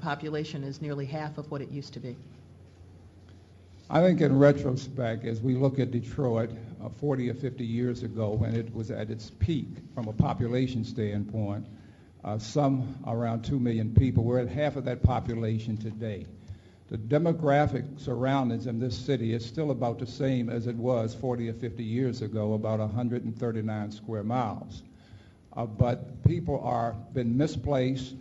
population is nearly half of what it used to be? I think in retrospect, as we look at Detroit 40 or 50 years ago when it was at its peak from a population standpoint, some around 2 million people, we're at half of that population today. The demographic surroundings in this city is still about the same as it was 40 or 50 years ago, about 139 square miles. But people are been misplaced,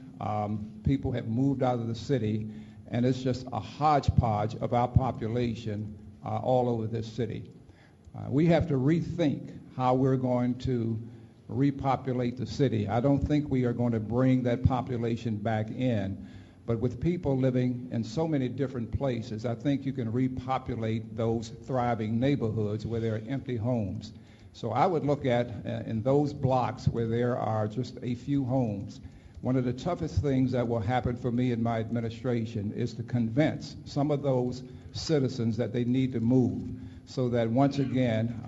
people have moved out of the city, and it's just a hodgepodge of our population all over this city. We have to rethink how we're going to repopulate the city. I don't think we are going to bring that population back in, but with people living in so many different places, I think you can repopulate those thriving neighborhoods where there are empty homes. So I would look at, in those blocks where there are just a few homes, one of the toughest things that will happen for me in my administration is to convince some of those citizens that they need to move so that once again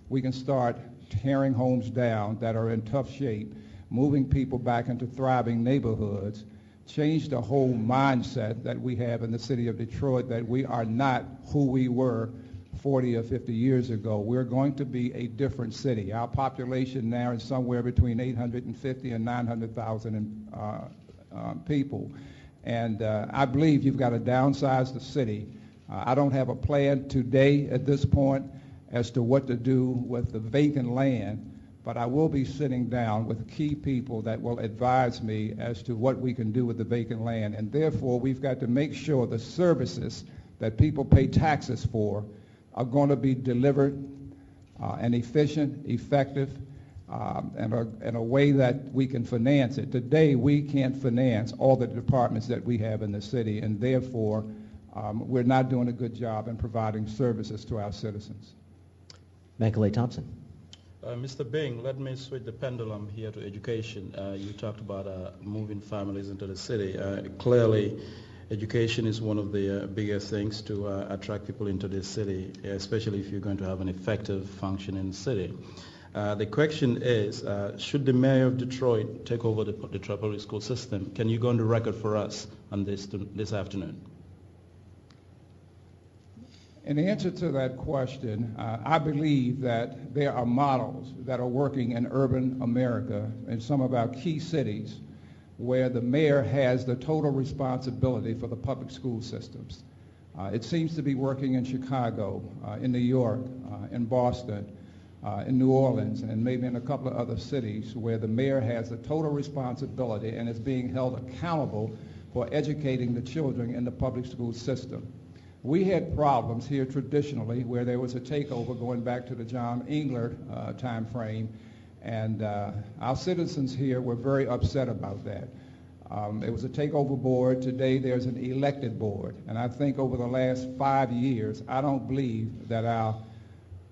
we can start tearing homes down that are in tough shape, moving people back into thriving neighborhoods, change the whole mindset that we have in the city of Detroit that we are not who we were 40 or 50 years ago. We're going to be a different city. Our population now is somewhere between 850 and 900,000 people. And I believe you've got to downsize the city. I don't have a plan today at this point as to what to do with the vacant land, but I will be sitting down with key people that will advise me as to what we can do with the vacant land. And therefore, we've got to make sure the services that people pay taxes for are going to be delivered and efficient, effective, and a way that we can finance it. Today, we can't finance all the departments that we have in the city, and therefore, we're not doing a good job in providing services to our citizens. Macaulay Thompson. Mr. Bing, let me switch the pendulum here to education. You talked about moving families into the city. Clearly, education is one of the biggest things to attract people into this city, especially if you're going to have an effective functioning city. The question is, should the mayor of Detroit take over the Detroit public school system? Can you go on the record for us on this afternoon? In answer to that question, I believe that there are models that are working in urban America in some of our key cities where the mayor has the total responsibility for the public school systems. It seems to be working in Chicago, in New York, in Boston, in New Orleans, and maybe in a couple of other cities where the mayor has the total responsibility and is being held accountable for educating the children in the public school system. We had problems here traditionally where there was a takeover going back to the John Engler time frame, and our citizens here were very upset about that. It was a takeover board. Today there's an elected board, and I think over the last 5 years, I don't believe that our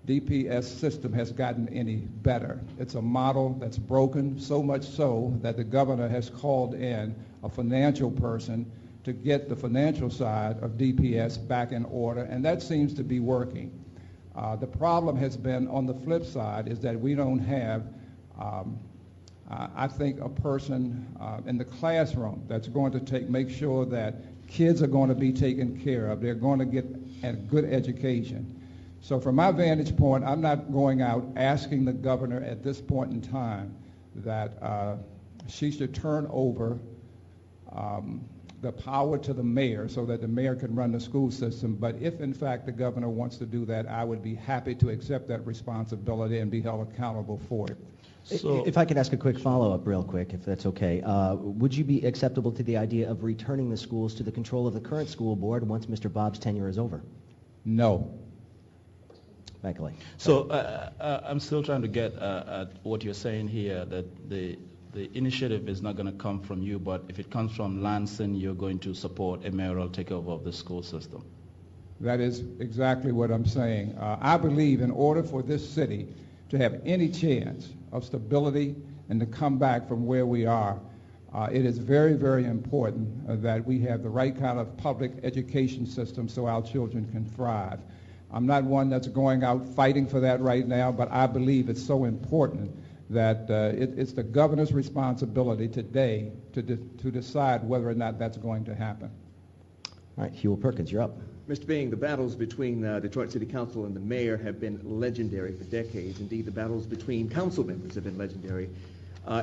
DPS system has gotten any better. It's a model that's broken, so much so that the governor has called in a financial person to get the financial side of DPS back in order, and that seems to be working. The problem has been on the flip side is that we don't have, I think, a person in the classroom that's going to make sure that kids are going to be taken care of. They're going to get a good education. So from my vantage point, I'm not going out asking the governor at this point in time that she should turn over the power to the mayor so that the mayor can run the school system. But if, in fact, the governor wants to do that, I would be happy to accept that responsibility and be held accountable for it. So, if I could ask a quick follow-up real quick, if that's okay. Would you be acceptable to the idea of returning the schools to the control of the current school board once Mr. Bob's tenure is over? No. Macaulay. So I'm still trying to get at what you're saying here, that the initiative is not going to come from you, but if it comes from Lansing, you're going to support a mayoral takeover of the school system. That is exactly what I'm saying. I believe in order for this city to have any chance of stability and to come back from where we are, it is very, very important that we have the right kind of public education system so our children can thrive. I'm not one that's going out fighting for that right now, but I believe it's so important that it's the governor's responsibility today to decide whether or not that's going to happen. All right, Hewell Perkins, you're up. Mr. Bing, the battles between Detroit City Council and the mayor have been legendary for decades. Indeed, the battles between council members have been legendary.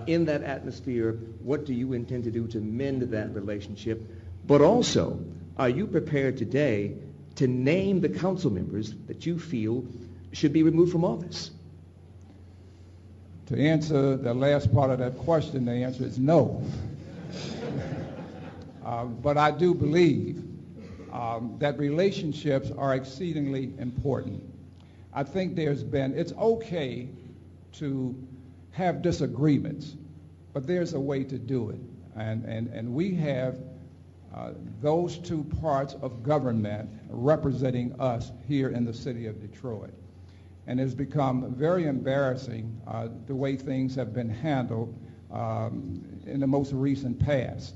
In that atmosphere, what do you intend to do to mend that relationship? But also, are you prepared today to name the council members that you feel should be removed from office? To answer the last part of that question, the answer is no. But I do believe that relationships are exceedingly important. I think it's okay to have disagreements, but there's a way to do it. And we have those two parts of government representing us here in the city of Detroit. And it's become very embarrassing the way things have been handled in the most recent past.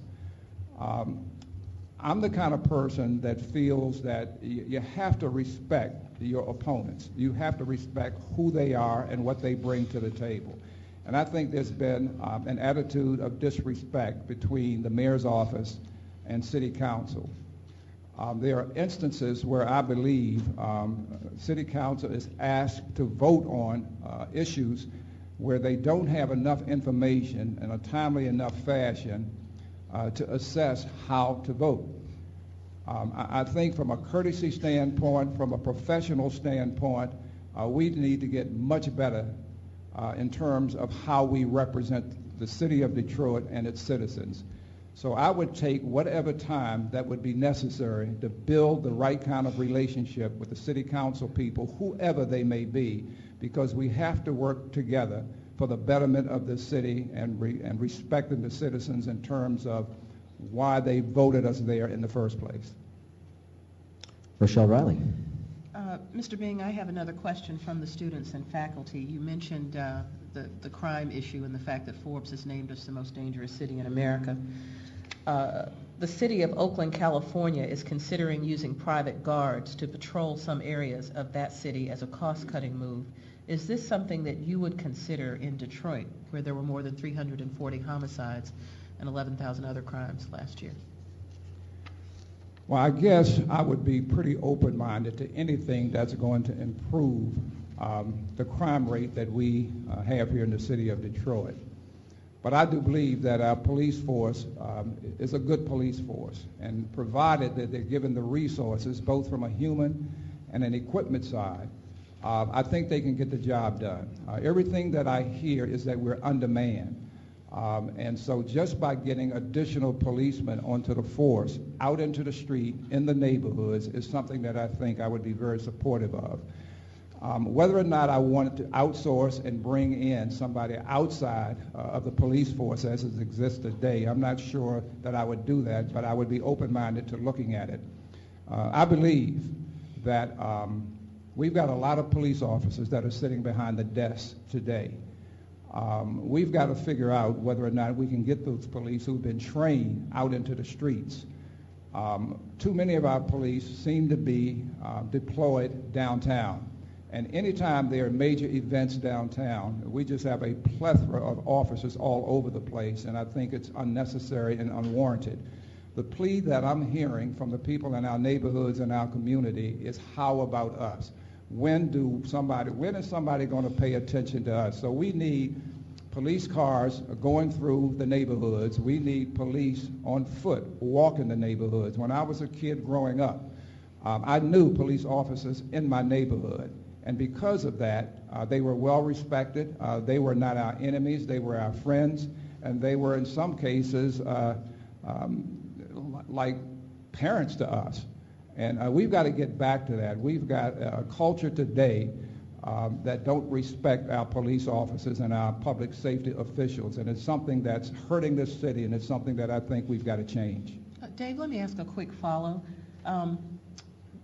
I'm the kind of person that feels that you have to respect your opponents. You have to respect who they are and what they bring to the table. And I think there's been an attitude of disrespect between the mayor's office and city council. There are instances where I believe city council is asked to vote on issues where they don't have enough information in a timely enough fashion to assess how to vote. I think from a courtesy standpoint, from a professional standpoint, we need to get much better in terms of how we represent the city of Detroit and its citizens. So I would take whatever time that would be necessary to build the right kind of relationship with the city council people, whoever they may be, because we have to work together for the betterment of the city and respecting the citizens in terms of why they voted us there in the first place. Rochelle Riley. Mr. Bing, I have another question from the students and faculty. You mentioned the crime issue and the fact that Forbes has named us the most dangerous city in America. The city of Oakland, California is considering using private guards to patrol some areas of that city as a cost-cutting move. Is this something that you would consider in Detroit, where there were more than 340 homicides and 11,000 other crimes last year? Well, I guess I would be pretty open-minded to anything that's going to improve the crime rate that we have here in the city of Detroit. But I do believe that our police force is a good police force, and provided that they're given the resources, both from a human and an equipment side, I think they can get the job done. Everything that I hear is that we're undermanned. And so just by getting additional policemen onto the force, out into the street, in the neighborhoods, is something that I think I would be very supportive of. Whether or not I wanted to outsource and bring in somebody outside of the police force as it exists today, I'm not sure that I would do that, but I would be open-minded to looking at it. I believe that we've got a lot of police officers that are sitting behind the desk today. We've got to figure out whether or not we can get those police who've been trained out into the streets. Too many of our police seem to be deployed downtown. And anytime there are major events downtown, we just have a plethora of officers all over the place, and I think it's unnecessary and unwarranted. The plea that I'm hearing from the people in our neighborhoods and our community is, how about us? When is somebody going to pay attention to us? So we need police cars going through the neighborhoods. We need police on foot walking the neighborhoods. When I was a kid growing up, I knew police officers in my neighborhood. And because of that, they were well respected. They were not our enemies. They were our friends. And they were, in some cases, like parents to us. And we've got to get back to that. We've got a culture today that don't respect our police officers and our public safety officials. And it's something that's hurting this city, and it's something that I think we've got to change. Dave, let me ask a quick follow.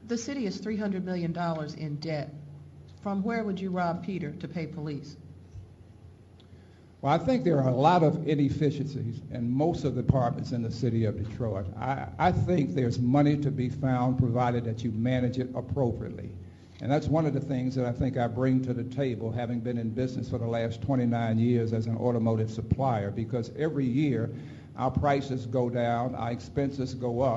The city is $300 million in debt. From where would you rob Peter to pay police? Well, I think there are a lot of inefficiencies in most of the departments in the city of Detroit. I think there's money to be found provided that you manage it appropriately. And that's one of the things that I think I bring to the table, having been in business for the last 29 years as an automotive supplier, because every year our prices go down, our expenses go up.